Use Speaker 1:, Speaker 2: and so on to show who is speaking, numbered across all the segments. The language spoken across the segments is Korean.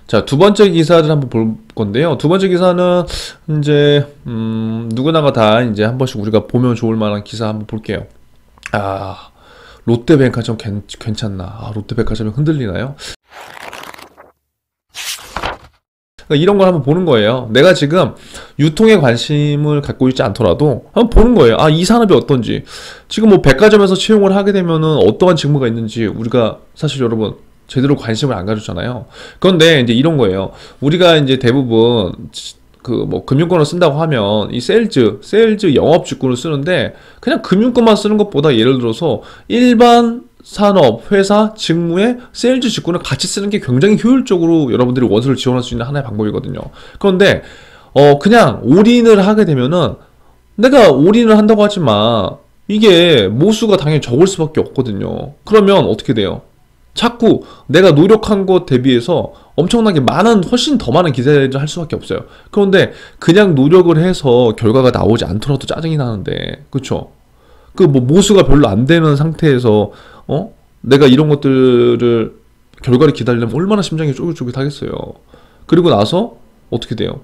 Speaker 1: 자, 두 번째 기사를 한번 볼 건데요. 두 번째 기사는 이제 누구나가 다 이제 한 번씩 우리가 보면 좋을 만한 기사 한번 볼게요. 아, 롯데백화점 괜찮나? 아, 롯데백화점이 흔들리나요? 그러니까 이런 걸 한번 보는 거예요. 내가 지금 유통에 관심을 갖고 있지 않더라도 한번 보는 거예요. 아, 이 산업이 어떤지. 지금 뭐 백화점에서 채용을 하게 되면은 어떠한 직무가 있는지 우리가 사실 여러분 제대로 관심을 안 가졌잖아요. 그런데 이제 이런 거예요. 우리가 이제 대부분 그 뭐 금융권을 쓴다고 하면 이 세일즈 영업 직군을 쓰는데 그냥 금융권만 쓰는 것보다 예를 들어서 일반 산업, 회사, 직무에 세일즈 직군을 같이 쓰는 게 굉장히 효율적으로 여러분들이 원서를 지원할 수 있는 하나의 방법이거든요. 그런데 그냥 올인을 하게 되면은 내가 올인을 한다고 하지만 이게 모수가 당연히 적을 수밖에 없거든요. 그러면 어떻게 돼요? 자꾸 내가 노력한 것 대비해서 엄청나게 많은, 훨씬 더 많은 기대를 할 수밖에 없어요. 그런데 그냥 노력을 해서 결과가 나오지 않더라도 짜증이 나는데, 그쵸? 그 뭐 모수가 별로 안 되는 상태에서 내가 이런 것들을 결과를 기다리려면 얼마나 심장이 쫄깃쫄깃하겠어요. 그리고 나서 어떻게 돼요?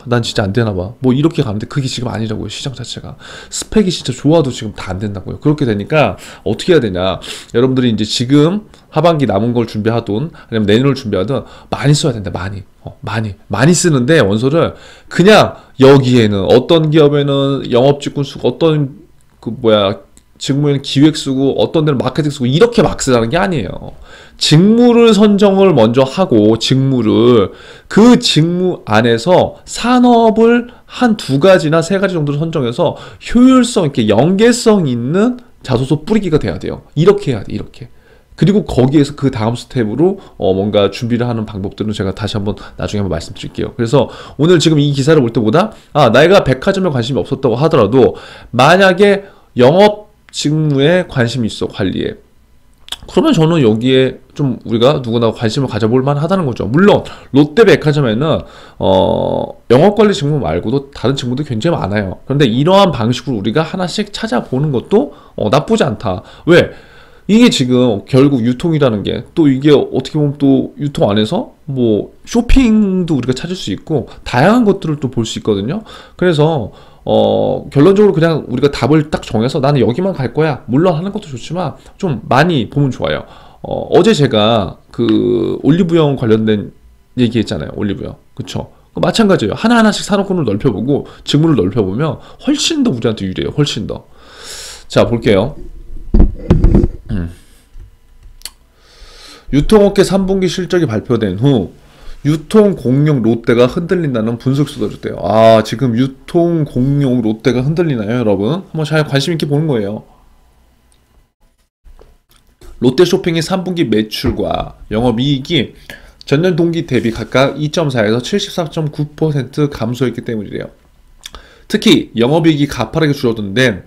Speaker 1: 난 진짜 안 되나 봐. 뭐 이렇게 가는데 그게 지금 아니라고요. 시장 자체가 스펙이 진짜 좋아도 지금 다 안 된다고요. 그렇게 되니까 어떻게 해야 되냐, 여러분들이 이제 지금 하반기 남은 걸 준비하든 아니면 내년을 준비하든 많이 써야 된다. 많이 쓰는데 원서를 그냥 여기에는 어떤 기업에는 영업직군 쓰고 어떤 직무에는 기획 쓰고 어떤 데는 마케팅 쓰고 이렇게 막 쓰라는 게 아니에요. 직무를 선정을 먼저 하고 그 직무 안에서 산업을 한 두 가지나 세 가지 정도를 선정해서 효율성 있게 연계성 있는 자소서 뿌리기가 돼야 돼요. 이렇게 해야 돼, 이렇게. 그리고 거기에서 그 다음 스텝으로 뭔가 준비를 하는 방법들은 제가 다시 한번 나중에 한번 말씀드릴게요. 그래서 오늘 지금 이 기사를 볼 때보다 내가 백화점에 관심이 없었다고 하더라도 만약에 영업 직무에 관심이 있어, 관리에, 그러면 저는 여기에 좀 우리가 누구나 관심을 가져볼 만하다는 거죠. 물론 롯데백화점에는 영업관리 직무 말고도 다른 직무도 굉장히 많아요. 그런데 이러한 방식으로 우리가 하나씩 찾아보는 것도 나쁘지 않다. 왜? 이게 지금 결국 유통이라는 게 또 이게 어떻게 보면 또 유통 안에서 뭐 쇼핑도 우리가 찾을 수 있고 다양한 것들을 또 볼 수 있거든요. 그래서 결론적으로 그냥 우리가 답을 딱 정해서 나는 여기만 갈 거야, 물론 하는 것도 좋지만 좀 많이 보면 좋아요. 어제 제가 그 올리브영 관련된 얘기 했잖아요. 올리브영, 그쵸? 마찬가지예요. 하나하나씩 산업군을 넓혀보고 직무를 넓혀보면 훨씬 더 우리한테 유리해요. 훨씬 더. 자, 볼게요. 유통업계 3분기 실적이 발표된 후 유통공룡 롯데가 흔들린다는 분석수도 줬대요. 아, 지금 유통공룡 롯데가 흔들리나요, 여러분? 한번 잘 관심 있게 보는 거예요. 롯데쇼핑의 3분기 매출과 영업이익이 전년 동기 대비 각각 2.4에서 74.9% 감소했기 때문이래요. 특히 영업이익이 가파르게 줄어든 데는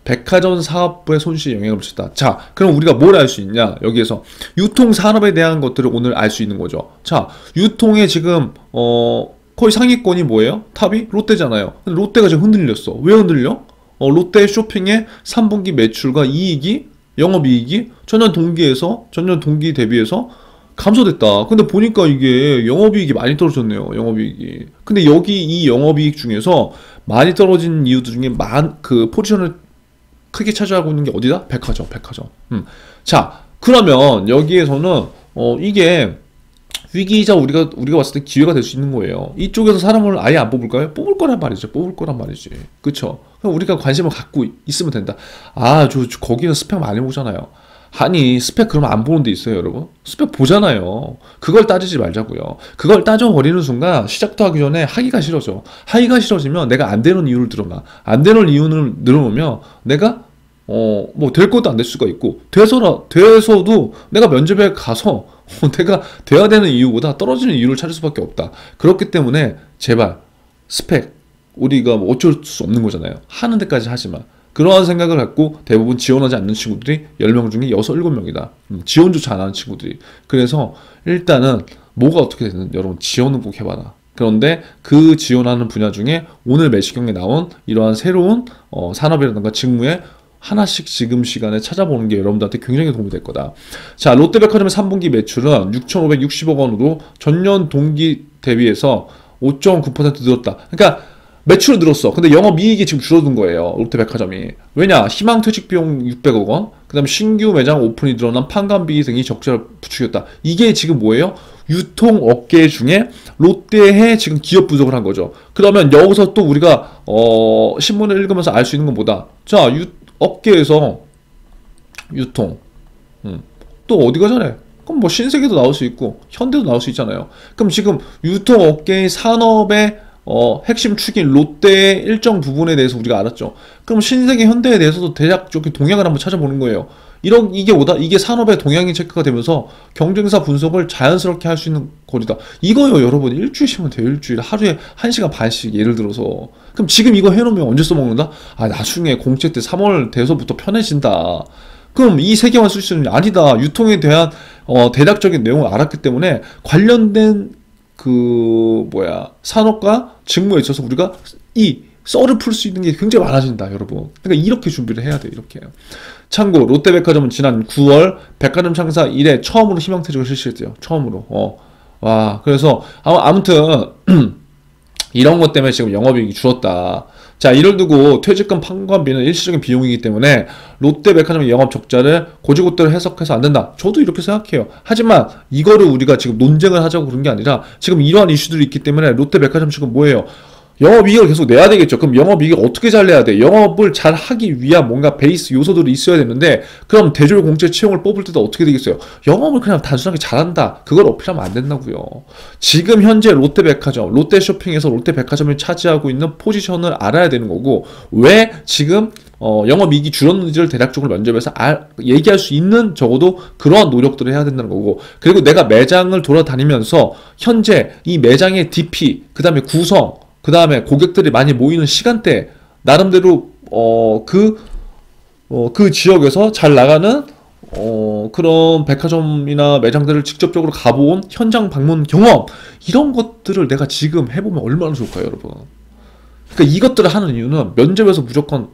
Speaker 1: 백화점 사업부의 손실에 영향을 미쳤다. 자, 그럼 우리가 뭘 알 수 있냐? 여기에서 유통산업에 대한 것들을 오늘 알 수 있는 거죠. 자, 유통에 지금 거의 상위권이 뭐예요? 탑이 롯데잖아요. 근데 롯데가 지금 흔들렸어. 왜 흔들려? 롯데 쇼핑의 3분기 매출과 영업이익이 전년 동기 대비해서 감소됐다. 근데 보니까 이게 영업이익이 많이 떨어졌네요. 영업이익이. 근데 여기 이 영업이익 중에서 많이 떨어진 이유들 중에 그 포지션을 크게 차지하고 있는 게 어디다? 백화점. 자, 그러면 여기에서는 이게 위기이자 우리가 봤을 때 기회가 될 수 있는 거예요. 이쪽에서 사람을 아예 안 뽑을까요? 뽑을 거란 말이지. 그쵸? 그럼 우리가 관심을 갖고 있으면 된다. 거기는 스펙 많이 보잖아요. 아니, 스펙 그러면 안 보는 데 있어요, 여러분? 스펙 보잖아요. 그걸 따지지 말자고요. 그걸 따져버리는 순간 시작도 하기 전에 하기가 싫어져. 하기가 싫어지면 내가 안 되는 이유를 들어놔. 안 되는 이유를 늘어놓으면 내가 뭐 될 것도 안 될 수가 있고, 돼서도 내가 면접에 가서 내가 돼야 되는 이유보다 떨어지는 이유를 찾을 수밖에 없다. 그렇기 때문에 제발 스펙, 우리가 뭐 어쩔 수 없는 거잖아요. 하는 데까지 하지만 그러한 생각을 갖고 대부분 지원하지 않는 친구들이 10명 중에 6, 7명이다. 지원조차 안 하는 친구들이. 그래서 일단은 뭐가 어떻게 되든 여러분 지원은 꼭 해봐라. 그런데 그 지원하는 분야 중에 오늘 매시경에 나온 이러한 새로운 산업이라든가 직무에 하나씩 지금 시간에 찾아보는 게 여러분들한테 굉장히 도움이 될 거다. 자, 롯데백화점의 3분기 매출은 6,560억 원으로 전년 동기 대비해서 5.9% 늘었다. 그러니까 매출은 늘었어. 근데 영업이익이 지금 줄어든 거예요. 롯데백화점이. 왜냐? 희망퇴직 비용 600억 원, 그 다음에 신규 매장 오픈이 늘어난 판관비 등이 적자를 부추겼다. 이게 지금 뭐예요? 유통업계 중에 롯데의 지금 기업 부족을 한 거죠. 그러면 여기서 또 우리가 신문을 읽으면서 알 수 있는 건 뭐다? 자, 업계에서 유통 또 어디가 잘해? 그럼 뭐 신세계도 나올 수 있고 현대도 나올 수 있잖아요. 그럼 지금 유통업계의 산업의 핵심 축인 롯데의 일정 부분에 대해서 우리가 알았죠. 그럼 신세계 현대에 대해서도 대략적인 동향을 한번 찾아보는 거예요. 이게 산업의 동향이 체크가 되면서 경쟁사 분석을 자연스럽게 할 수 있는 거리다. 이거요, 여러분. 일주일 쉬면 돼요. 일주일. 하루에 1시간 반씩 예를 들어서. 그럼 지금 이거 해놓으면 언제 써먹는다? 아, 나중에 공채 때 3월 돼서부터 편해진다. 그럼 이 세 개만 쓸 수 있는 게 아니다. 유통에 대한 대략적인 내용을 알았기 때문에 관련된 산업과 직무에 있어서 우리가 이 썰을 풀 수 있는 게 굉장히 많아진다, 여러분. 그러니까 이렇게 준비를 해야 돼요, 이렇게. 참고, 롯데백화점은 지난 9월 백화점 창사 이래 처음으로 희망퇴직을 실시했대요. 처음으로. 와, 그래서, 아무튼, 이런 것 때문에 지금 영업이익이 줄었다. 자, 이를 두고 퇴직금 판관비는 일시적인 비용이기 때문에 롯데백화점의 영업 적자를 고지고대로 해석해서 안 된다. 저도 이렇게 생각해요. 하지만 이거를 우리가 지금 논쟁을 하자고 그런 게 아니라 지금 이러한 이슈들이 있기 때문에 롯데백화점 지금 뭐예요? 영업이익을 계속 내야 되겠죠. 그럼 영업이익을 어떻게 잘 내야 돼? 영업을 잘 하기 위한 뭔가 베이스 요소들이 있어야 되는데, 그럼 대졸 공채 채용을 뽑을 때도 어떻게 되겠어요? 영업을 그냥 단순하게 잘한다, 그걸 어필하면 안 된다고요. 지금 현재 롯데백화점, 롯데쇼핑에서 롯데백화점이 차지하고 있는 포지션을 알아야 되는 거고, 왜 지금 영업이익이 줄었는지를 대략적으로 면접에서 얘기할 수 있는, 적어도 그러한 노력들을 해야 된다는 거고, 그리고 내가 매장을 돌아다니면서 현재 이 매장의 DP, 그 다음에 구성, 그 다음에 고객들이 많이 모이는 시간대, 나름대로 그 지역에서 잘 나가는 그런 백화점이나 매장들을 직접적으로 가본 현장 방문 경험, 이런 것들을 내가 지금 해보면 얼마나 좋을까요, 여러분? 그러니까 이것들을 하는 이유는 면접에서 무조건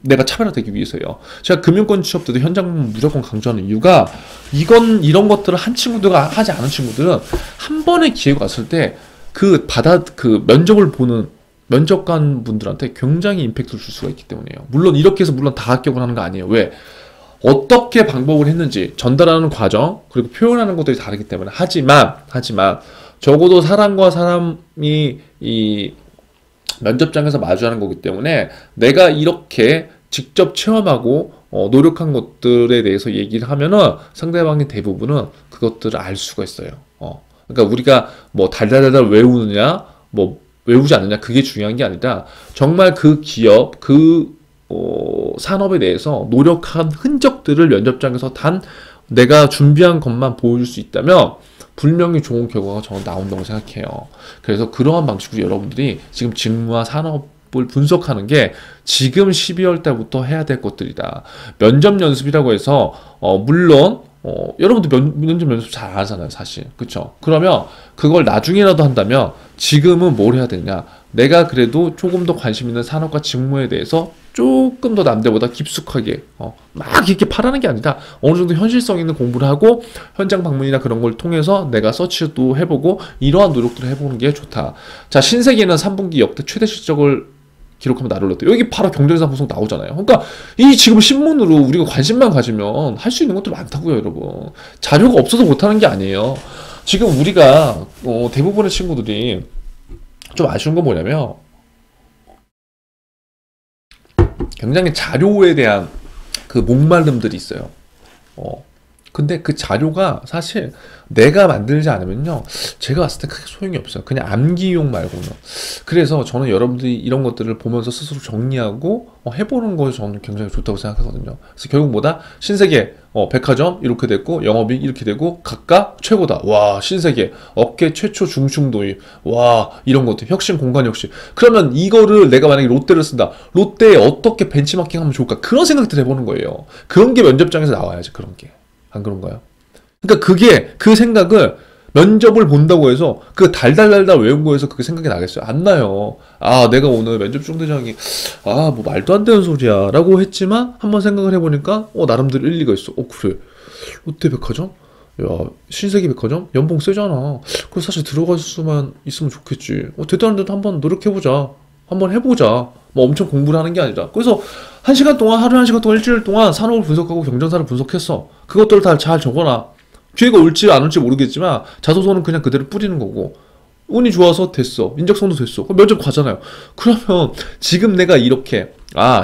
Speaker 1: 내가 차별화되기 위해서예요. 제가 금융권 취업 때도 현장 방문 무조건 강조하는 이유가, 이런 것들을 한 친구들과 하지 않은 친구들은 한 번의 기회가 왔을 때 면접을 보는 면접관 분들한테 굉장히 임팩트를 줄 수가 있기 때문이에요. 물론 이렇게 해서 다 합격을 하는 거 아니에요. 왜? 어떻게 방법을 했는지 전달하는 과정, 그리고 표현하는 것들이 다르기 때문에. 하지만 적어도 사람과 사람이 이 면접장에서 마주하는 거기 때문에 내가 이렇게 직접 체험하고 노력한 것들에 대해서 얘기를 하면은 상대방의 대부분은 그것들을 알 수가 있어요. 그러니까 우리가 뭐 달달달달 외우느냐, 뭐 외우지 않느냐, 그게 중요한 게 아니라 정말 그 기업, 산업에 대해서 노력한 흔적들을 면접장에서 단 내가 준비한 것만 보여줄 수 있다면 분명히 좋은 결과가 저는 나온다고 생각해요. 그래서 그러한 방식으로 여러분들이 지금 직무와 산업을 분석하는 게 지금 12월 달부터 해야 될 것들이다. 면접 연습이라고 해서 물론 여러분도 면접 연습 잘 하잖아요, 사실. 그쵸? 그러면 그걸 나중에라도 한다면 지금은 뭘 해야 되냐? 내가 그래도 조금 더 관심 있는 산업과 직무에 대해서 조금 더 남들보다 깊숙하게 막 이렇게 파라는 게 아니라 어느 정도 현실성 있는 공부를 하고 현장 방문이나 그런 걸 통해서 내가 서치도 해보고 이러한 노력들을 해보는 게 좋다. 자, 신세계는 3분기 역대 최대 실적을 기록하면 나를 올렸대. 여기 바로 경쟁사 분석 나오잖아요. 그러니까 이 지금 신문으로 우리가 관심만 가지면 할 수 있는 것들 많다고요, 여러분. 자료가 없어서 못하는 게 아니에요. 지금 우리가 대부분의 친구들이 좀 아쉬운 건 뭐냐면 굉장히 자료에 대한 그 목마름들이 있어요. 근데 그 자료가 사실 내가 만들지 않으면요, 제가 봤을 때 크게 소용이 없어요. 그냥 암기용 말고는. 그래서 저는 여러분들이 이런 것들을 보면서 스스로 정리하고 해보는 것이 저는 굉장히 좋다고 생각하거든요. 그래서 결국 뭐다? 신세계 백화점 이렇게 됐고, 영업이익 이렇게 되고, 각각 최고다. 와, 신세계 업계 최초 중증 도입. 와, 이런 것들 혁신, 공간 혁신. 그러면 이거를 내가 만약에 롯데를 쓴다. 롯데에 어떻게 벤치마킹하면 좋을까? 그런 생각들 해보는 거예요. 그런 게 면접장에서 나와야지, 그런 게. 안 그런가요? 그러니까 그 생각을 면접을 본다고 해서 그 달달달달 외운 거에서 그게 생각이 나겠어요? 안 나요. 아, 내가 오늘 면접 중대장이 뭐 말도 안 되는 소리야 라고 했지만 한번 생각을 해보니까 나름대로 일리가 있어. 그래. 롯데백화점? 야, 신세계백화점? 연봉 세잖아. 그래서 사실 들어갈 수만 있으면 좋겠지. 대단한 데도 한번 노력해보자. 한번 해보자. 뭐 엄청 공부를 하는 게 아니라. 그래서 한 시간 동안, 하루에 한 시간 동안, 일주일 동안 산업을 분석하고 경쟁사를 분석했어. 그것들을 다 잘 적어놔. 기회가 올지 안 올지 모르겠지만 자소서는 그냥 그대로 뿌리는 거고. 운이 좋아서 됐어. 인적성도 됐어. 그럼 면접 가잖아요. 그러면 지금 내가 이렇게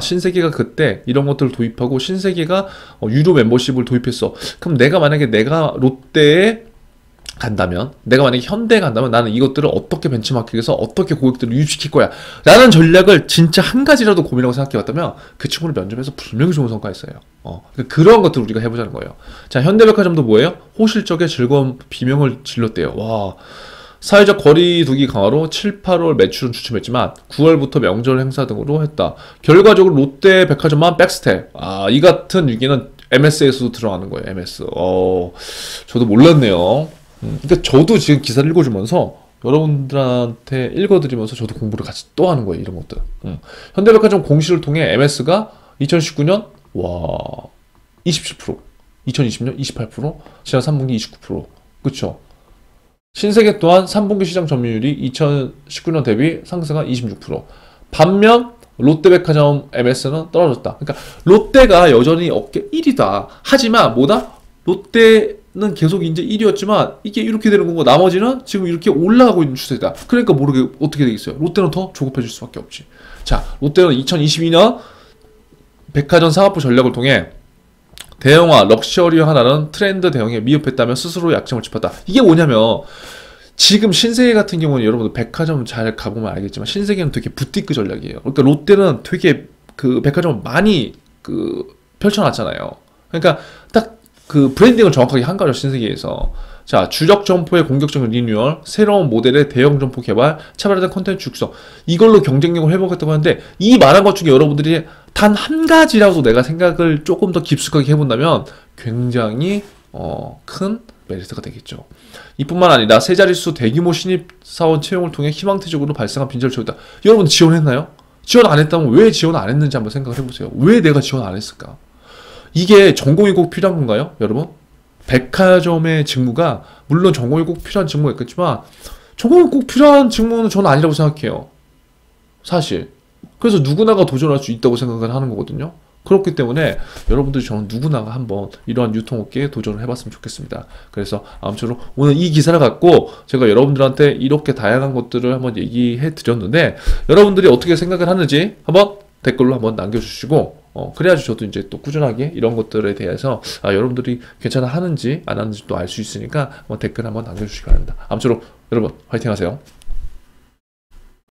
Speaker 1: 신세계가 그때 이런 것들을 도입하고 신세계가 유료 멤버십을 도입했어. 그럼 내가 롯데에 간다면, 내가 만약에 현대에 간다면 나는 이것들을 어떻게 벤치마킹해서 어떻게 고객들을 유입시킬 거야 라는 전략을 진짜 한 가지라도 고민하고 생각해봤다면 그 친구는 면접에서 분명히 좋은 성과 있어요. 그런 것들을 우리가 해보자는 거예요. 자, 현대백화점도 뭐예요? 호실적의 즐거운 비명을 질렀대요. 와, 사회적 거리두기 강화로 7, 8월 매출은 주춤했지만 9월부터 명절 행사 등으로 했다. 결과적으로 롯데백화점만 백스텝. 이 같은 위기는 MS에서도 들어가는 거예요. MS. 저도 몰랐네요. 그러니까 저도 지금 기사를 읽어주면서 여러분들한테 읽어드리면서 저도 공부를 같이 또 하는 거예요. 이런 것들. 현대백화점 공시를 통해 MS가 2019년 27%, 2020년 28%, 지난 3분기 29%. 그쵸? 신세계 또한 3분기 시장 점유율이 2019년 대비 상승한 26%. 반면 롯데백화점 MS는 떨어졌다. 그러니까 롯데가 여전히 업계 1위다. 하지만 롯데는 계속 이제 1위였지만 이게 이렇게 되는 거고 나머지는 지금 이렇게 올라가고 있는 추세다. 그러니까 모르게 어떻게 되겠어요? 롯데는 더 조급해질 수밖에 없지. 자, 롯데는 2022년 백화점 사업부 전략을 통해 대형화, 럭셔리화라는 트렌드 대응에 미흡했다며 스스로 약점을 짚었다. 이게 뭐냐면 지금 신세계 같은 경우는 여러분들 백화점 잘 가보면 알겠지만 신세계는 되게 부티크 전략이에요. 그러니까 롯데는 되게 그 백화점을 많이 펼쳐놨잖아요. 그러니까 딱 그 브랜딩을 정확하게 한 거죠, 신세계에서. 자, 주력 점포의 공격적인 리뉴얼, 새로운 모델의 대형 점포 개발, 차별화된 콘텐츠 육성. 이걸로 경쟁력을 회복했다고 하는데 이 말한 것 중에 여러분들이 단 한 가지라도 내가 생각을 조금 더 깊숙하게 해본다면 굉장히 큰 메리트가 되겠죠. 이뿐만 아니라 세 자릿수 대규모 신입사원 채용을 통해 희망퇴직으로 발생한 빈자를 채웠다. 여러분 지원했나요? 지원 안 했다면 왜 지원 안 했는지 한번 생각을 해보세요. 왜 내가 지원 안 했을까? 이게 전공이 꼭 필요한 건가요? 여러분? 백화점의 직무가 물론 전공이 꼭 필요한 직무가 있겠지만 전공이 꼭 필요한 직무는 저는 아니라고 생각해요. 사실. 그래서 누구나가 도전할 수 있다고 생각을 하는 거거든요. 그렇기 때문에 여러분들 저는 누구나가 한번 이러한 유통업계에 도전을 해봤으면 좋겠습니다. 그래서 아무쪼록 오늘 이 기사를 갖고 제가 여러분들한테 이렇게 다양한 것들을 한번 얘기해 드렸는데 여러분들이 어떻게 생각을 하는지 한번 댓글로 한번 남겨주시고 그래야지 저도 이제 또 꾸준하게 이런 것들에 대해서 여러분들이 괜찮아 하는지 안 하는지 또 알 수 있으니까 댓글 한번 남겨주시기 바랍니다. 아무쪼록 여러분 화이팅 하세요.